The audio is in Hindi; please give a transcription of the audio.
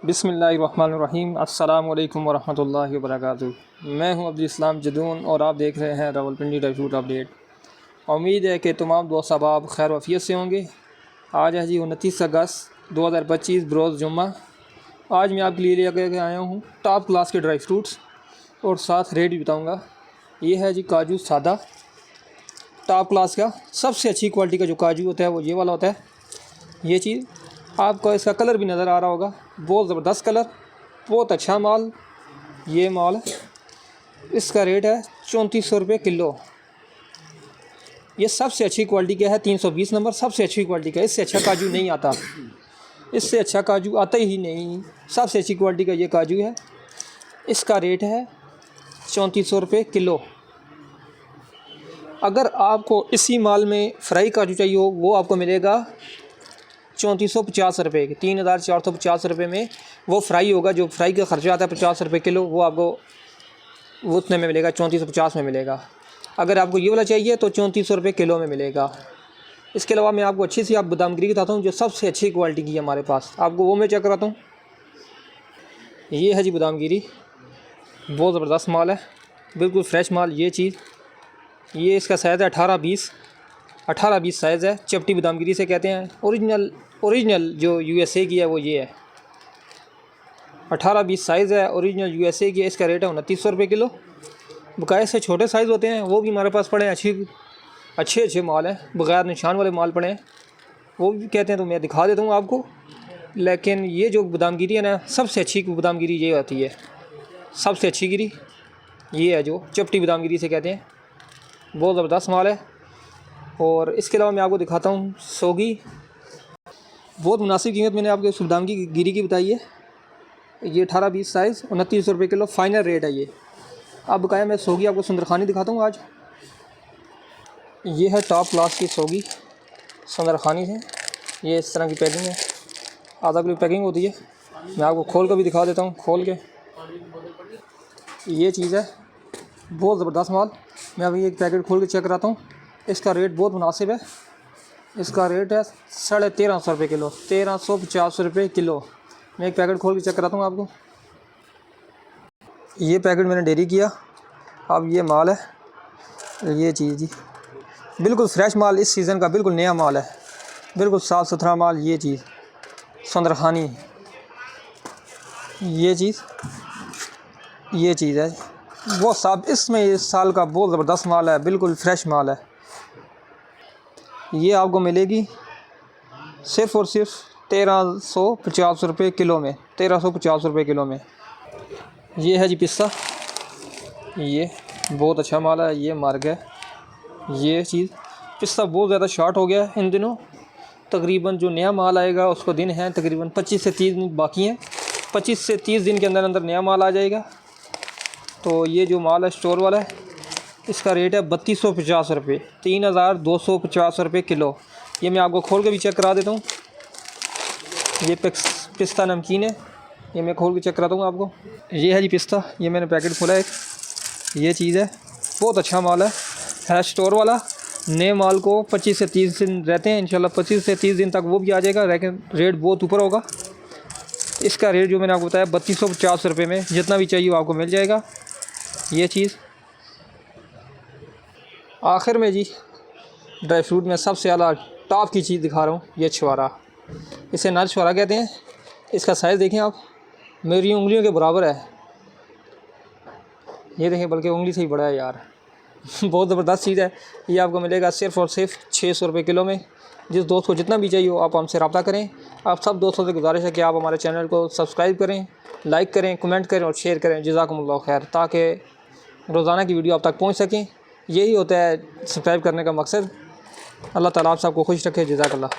बिस्मिल्लाहिर्रहमानिर्रहीम। अस्सलाम वालेकुम वरहमतुल्लाहि वबरकातुहू। मैं हूं अब्दुल इस्लाम जदून और आप देख रहे हैं रावलपिंडी ड्राई फ्रूट अपडेट। उम्मीद है कि तमाम दोस्त अहबाब खैर वफ़ियत से होंगे। आज है जी 29 अगस्त 2025 बरोज़ जुम्मा। आज मैं आपके लिए लेकर आया हूँ टॉप क्लास के ड्राई फ्रूट्स और साथ रेट भी बताऊँगा। ये है जी काजू सादा, टॉप क्लास का सबसे अच्छी क्वालिटी का जो काजू होता है वो ये वाला होता है। ये चीज़ आपको इसका कलर भी नज़र आ रहा होगा, बहुत ज़बरदस्त कलर, बहुत अच्छा माल। ये माल इसका रेट है 3400 रुपये किलो। ये सबसे अच्छी क्वालिटी का है, 320 नंबर सबसे अच्छी क्वालिटी का। इससे अच्छा काजू नहीं आता, इससे अच्छा काजू आता ही नहीं। सबसे अच्छी क्वालिटी का ये काजू है। इसका रेट है 3400 रुपये किलो। अगर आपको इसी माल में फ्राई काजू चाहिए हो वो आपको मिलेगा 3450 रुपये के, 3450 रुपये में वो फ्राई होगा। जो फ्राई का ख़र्चा आता है 50 रुपये किलो, वो आपको वो उतने में मिलेगा, 3450 में मिलेगा। अगर आपको ये वाला चाहिए तो 3400 रुपये किलो में मिलेगा। इसके अलावा मैं आपको अच्छी सी बादामगिरी बताता हूँ जो सबसे अच्छी क्वालिटी की है हमारे पास। आपको वो मैं चेक कराता हूँ। ये है जी बादामगिरी, बहुत ज़बरदस्त माल है, बिल्कुल फ्रेश माल। ये चीज़ ये इसका साइज़ है 18-20 साइज़ है। चपटी बादामगिरी से कहते हैं। ओरिजिनल जो यूएसए की है वो ये है। 18-20 साइज़ है, ओरिजिनल यूएसए की है। इसका रेट है 2900 रुपये किलो। बकाया से छोटे साइज़ होते हैं वो भी हमारे पास पड़े हैं। अच्छे माल हैं, बग़ैर निशान वाले माल पड़े हैं, वो भी कहते हैं तो मैं दिखा देता हूँ आपको। लेकिन ये जो बादामगिरी है ना, सबसे अच्छी बादामगिरी ये होती है। सबसे अच्छी गिरी ये है जो चपटी बादामगिरी से कहते हैं। बहुत ज़बरदस्त माल है। और इसके अलावा मैं आपको दिखाता हूँ सोगी। बहुत मुनासिब कीमत मैंने आपको इस बादामगिरी की बताई है। ये 18-20 साइज़ 2900 रुपये किलो फ़ाइनल रेट है ये। अब बकाया मैं सोगी आपको सुंदरखानी दिखाता हूँ आज। ये है टॉप क्लास की सोगी सुंदरखानी है। ये इस तरह की पैकिंग है, आधा किलो पैकिंग होती है। मैं आपको खोल कर भी दिखा देता हूँ, खोल के। ये चीज़ है, बहुत ज़बरदस्त माल। मैं अभी एक पैकेट खोल के चेक कराता हूँ। इसका रेट बहुत मुनासिब है। इसका रेट है 1350 रुपये किलो, 1350 रुपये किलो। मैं एक पैकेट खोल के चेक कराता हूँ आपको। ये पैकेट मैंने डेरी किया। अब ये माल है, ये चीज़ जी बिल्कुल फ्रेश माल, इस सीज़न का बिल्कुल नया माल है, बिल्कुल साफ़ सुथरा माल। ये चीज़ सुंदरखानी, ये चीज़ है वो साफ। इसमें इस साल का बहुत ज़बरदस्त माल है, बिल्कुल फ्रेश माल है। ये आपको मिलेगी सिर्फ़ और सिर्फ 1350 रुपये किलो में, 1350 रुपये किलो में। ये है जी पिस्ता, ये बहुत अच्छा माल है। ये मार्ग है। ये चीज़ पिस्ता बहुत ज़्यादा शॉर्ट हो गया है इन दिनों। तकरीबन जो नया माल आएगा उसको दिन हैं तकरीबन 25 से 30 दिन बाकी हैं। 25 से 30 दिन के अंदर अंदर नया माल आ जाएगा। तो ये जो माल है स्टोर वाला है, इसका रेट है 3250 रुपये, 3250 रुपये किलो। ये मैं आपको खोल के भी चेक करा देता हूँ। ये पिस्ता नमकीन है, ये मैं खोल के चेक कराता हूँ आपको। ये है जी पिस्ता, ये मैंने पैकेट खोला है। ये चीज़ है, बहुत अच्छा माल है स्टोर वाला। नए माल को 25 से 30 दिन रहते हैं, इंशाल्लाह 25 से 30 दिन तक वो भी आ जाएगा, लेकिन रेट बहुत ऊपर होगा। इसका रेट जो मैंने आपको बताया 3250 रुपये में, जितना भी चाहिए वो आपको मिल जाएगा। ये चीज़ आखिर में जी ड्राई फ्रूट में सबसे आला टॉप की चीज़ दिखा रहा हूँ। ये छुआरा, इसे नर छुआरा कहते हैं। इसका साइज़ देखें आप, मेरी उंगलियों के बराबर है। ये देखें, बल्कि उंगली से ही बड़ा है यार। बहुत ज़बरदस्त चीज़ है। ये आपको मिलेगा सिर्फ़ और सिर्फ 600 रुपये किलो में। जिस दोस्त को जितना भी चाहिए हो आप हमसे रब्ता करें। आप सब दोस्तों से गुजारिश है कि आप हमारे चैनल को सब्सक्राइब करें, लाइक करें, कमेंट करें और शेयर करें। जज़ाकुमुल्लाह खैर, ताकि रोज़ाना की वीडियो आप तक पहुँच सकें। यही होता है सब्सक्राइब करने का मकसद। अल्लाह ताला आप सबको खुश रखे। जज़ाकल्लाह।